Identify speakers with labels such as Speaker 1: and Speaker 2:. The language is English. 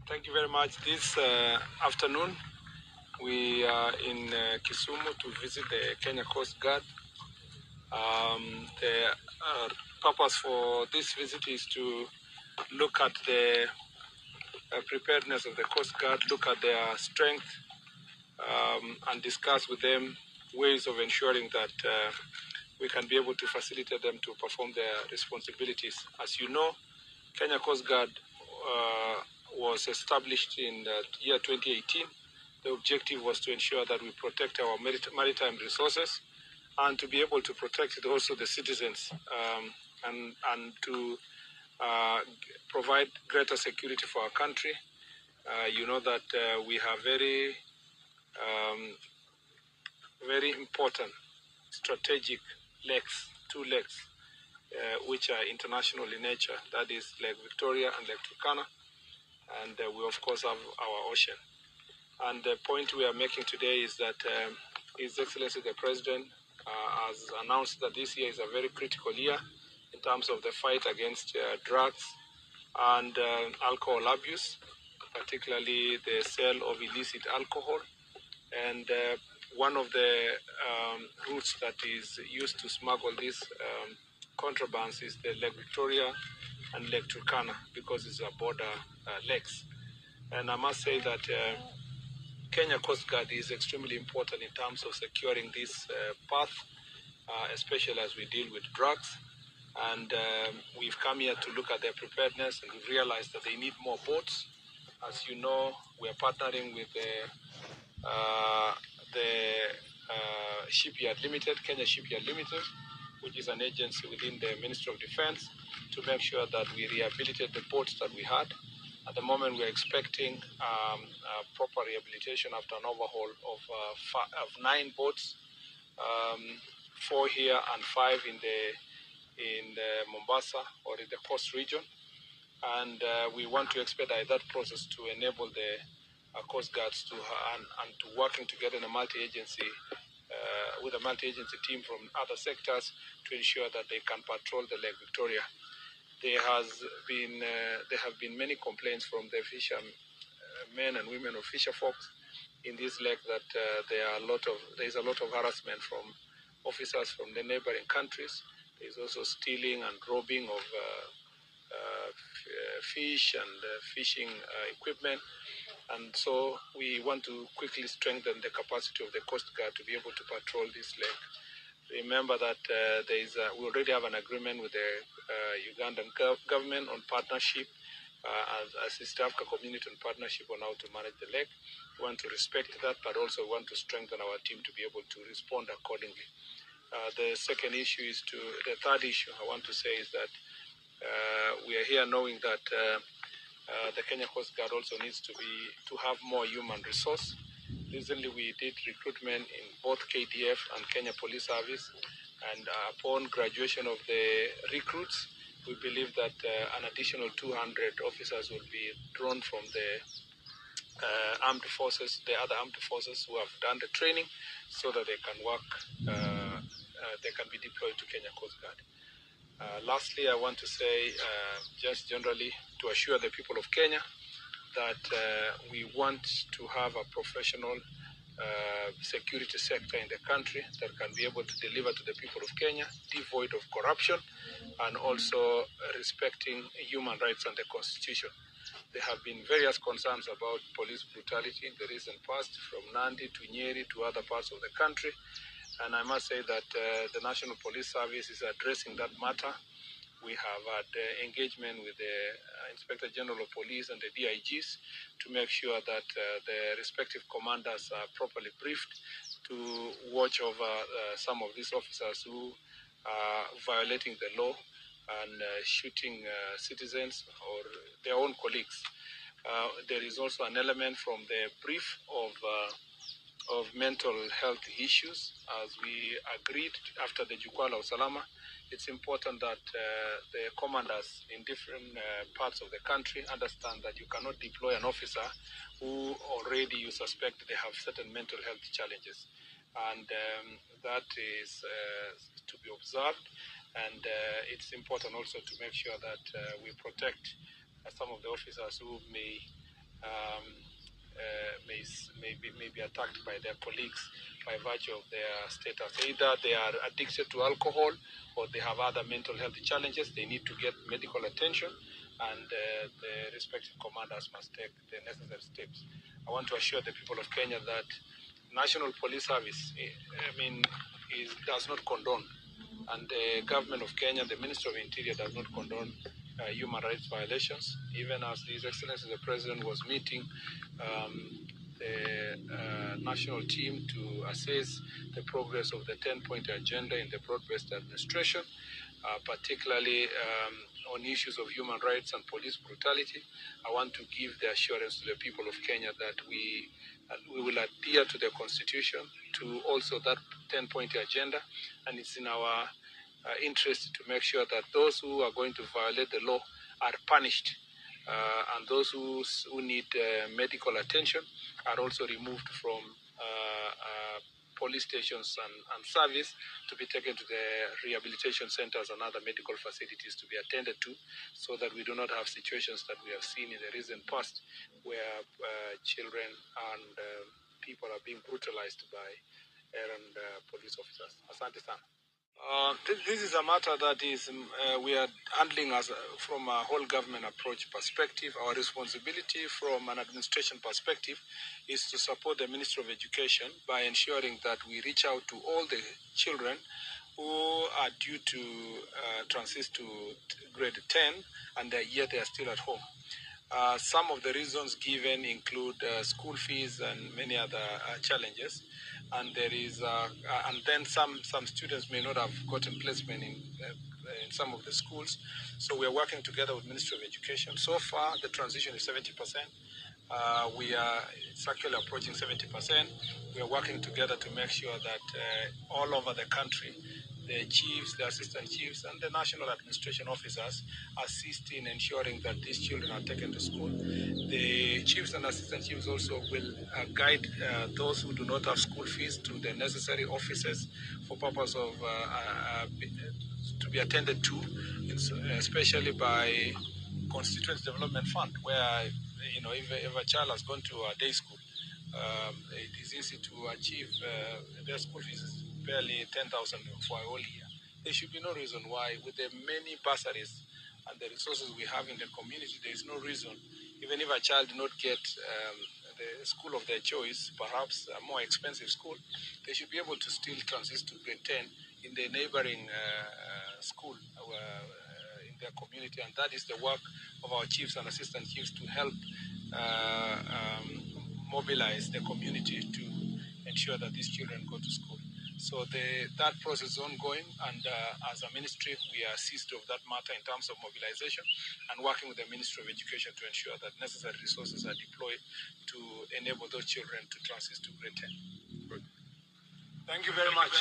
Speaker 1: Thank you very much. This afternoon, we are in Kisumu to visit the Kenya Coast Guard. The purpose for this visit is to look at the preparedness of the Coast Guard, look at their strength, and discuss with them ways of ensuring that we can be able to facilitate them to perform their responsibilities. As you know, Kenya Coast Guard was established in the year 2018. The objective was to ensure that we protect our maritime resources and to be able to protect also the citizens and to provide greater security for our country. You know that we have very important strategic lakes, two lakes, which are international in nature. That is Lake Victoria and Lake Turkana. And we, of course, have our ocean. And the point we are making today is that His Excellency the President has announced that this year is a very critical year in terms of the fight against drugs and alcohol abuse, particularly the sale of illicit alcohol. And one of the routes that is used to smuggle these contrabands is the Lake Victoria and Lake Turkana, because it's a border lakes. And I must say that Kenya Coast Guard is extremely important in terms of securing this path, especially as we deal with drugs. And we've come here to look at their preparedness, and we've realized that they need more boats. As you know, we are partnering with the Shipyard Limited, Kenya Shipyard Limited, which is an agency within the Ministry of Defense, to make sure that we rehabilitate the boats that we had. At the moment, we're expecting proper rehabilitation after an overhaul of 9 boats, 4 here and 5 in the Mombasa or in the coast region. And we want to expedite that process to enable the Coast Guards to working together in a multi-agency with a multi-agency team from other sectors to ensure that they can patrol the Lake Victoria. There have been many complaints from the fishermen and women of fisher folks in this lake that there is a lot of harassment from officers from the neighboring countries. There is also stealing and robbing of fish and fishing equipment. And so we want to quickly strengthen the capacity of the Coast Guard to be able to patrol this lake. Remember that we already have an agreement with the Ugandan government on partnership, as East Africa community on partnership on how to manage the lake. We want to respect that, but also want to strengthen our team to be able to respond accordingly. The third issue I want to say is that we are here knowing that the Kenya Coast Guard also needs to have more human resource. Recently, we did recruitment in both KDF and Kenya Police Service, and upon graduation of the recruits, we believe that an additional 200 officers will be drawn from the armed forces, the other armed forces who have done the training, so that they can work, they can be deployed to Kenya Coast Guard. Lastly, I want to say, just generally, to assure the people of Kenya that we want to have a professional security sector in the country that can be able to deliver to the people of Kenya, devoid of corruption, and also respecting human rights and the Constitution. There have been various concerns about police brutality in the recent past, from Nandi to Nyeri to other parts of the country. And I must say that the National Police Service is addressing that matter. We have had engagement with the Inspector General of Police and the DIGs to make sure that the respective commanders are properly briefed to watch over some of these officers who are violating the law and shooting citizens or their own colleagues. There is also an element from the brief of mental health issues. As we agreed after the Jukwaa la Usalama, it's important that the commanders in different parts of the country understand that you cannot deploy an officer who already you suspect they have certain mental health challenges. And that is to be observed. And it's important also to make sure that we protect some of the officers who may may be attacked by their colleagues by virtue of their status. Either they are addicted to alcohol or they have other mental health challenges. They need to get medical attention, and the respective commanders must take the necessary steps. I want to assure the people of Kenya that National Police Service, does not condone, and the government of Kenya, the Ministry of Interior, does not condone human rights violations. Even as His Excellency the President was meeting the national team to assess the progress of the 10-point agenda in the broad-based administration, particularly on issues of human rights and police brutality. I want to give the assurance to the people of Kenya that we will adhere to the Constitution, to also that 10-point agenda, and it's in our interest to make sure that those who are going to violate the law are punished, and those who need medical attention are also removed from police stations and service to be taken to the rehabilitation centers and other medical facilities to be attended to, so that we do not have situations that we have seen in the recent past where children and people are being brutalized by errant police officers. Asante sana. This is a matter that is we are handling from a whole government approach perspective. Our responsibility from an administration perspective is to support the Ministry of Education by ensuring that we reach out to all the children who are due to transit to grade 10 and yet they are still at home. Some of the reasons given include school fees and many other challenges, and there is and then some students may not have gotten placement in some of the schools. So we are working together with Ministry of Education. So far, the transition is 70%. We are actually approaching 70%. We are working together to make sure that all over the country, the chiefs, the assistant chiefs, and the national administration officers assist in ensuring that these children are taken to school. The chiefs and assistant chiefs also will guide those who do not have school fees to the necessary offices for purpose of to be attended to, especially by Constituent Development Fund, where if a child has gone to a day school, it is easy to achieve their school fees is barely 10,000 for a whole year. There should be no reason why, with the many bursaries and the resources we have in the community, there is no reason, even if a child did not get the school of their choice, perhaps a more expensive school, they should be able to still transit to grade 10 in the neighboring school in their community. And that is the work of our chiefs and assistant chiefs to help mobilize the community to ensure that these children go to school. So that process is ongoing, and as a ministry, we are seized of that matter in terms of mobilization and working with the Ministry of Education to ensure that necessary resources are deployed to enable those children to transit to grade 10. Thank you very much.